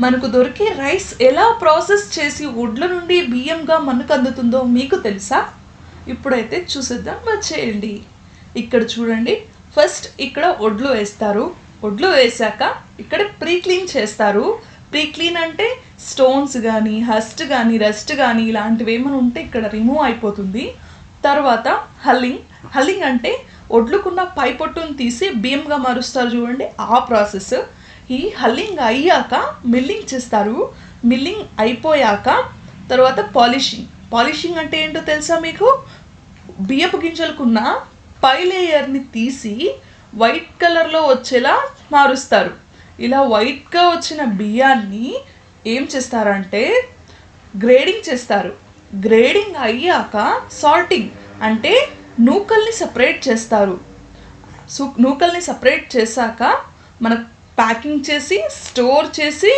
మనకు దొరికే రైస్ ఎలా ప్రాసెస్ చేసి వడ్ల నుండి బియ్యంగా మనకు అందుతుందో మీకు తెలుసా? ఇప్పుడైతే చూసేద్దాం, వచ్చేయండి. ఇక్కడ చూడండి, ఫస్ట్ ఇక్కడ వడ్లు వేస్తారు. వడ్లు వేసాక ఇక్కడ ప్రీ క్లీన్ చేస్తారు. ప్రీ క్లీన్ అంటే స్టోన్స్ కానీ హస్ట్ కానీ రస్ట్ కానీ ఇలాంటివి ఏమైనా ఉంటే ఇక్కడ రిమూవ్ అయిపోతుంది. తర్వాత హల్లింగ్ అంటే వడ్లుకున్న పై పొట్టును తీసి బియ్యంగా మారుస్తారు చూడండి, ఆ ప్రాసెస్. ఈ హల్లింగ్ అయ్యాక మిల్లింగ్ చేస్తారు. మిల్లింగ్ అయిపోయాక తర్వాత పాలిషింగ్ అంటే ఏంటో తెలుసా మీకు? బియ్యపు గింజలకున్న పై లేయర్ని తీసి వైట్ కలర్లో వచ్చేలా మారుస్తారు. ఇలా వైట్గా వచ్చిన బియ్యాన్ని ఏం చేస్తారంటే గ్రేడింగ్ చేస్తారు. గ్రేడింగ్ అయ్యాక సార్టింగ్ అంటే నూకల్ని సపరేట్ చేస్తారు. నూకల్ని సపరేట్ చేశాక మన ప్యాకింగ్ చేసి స్టోర్ చేసి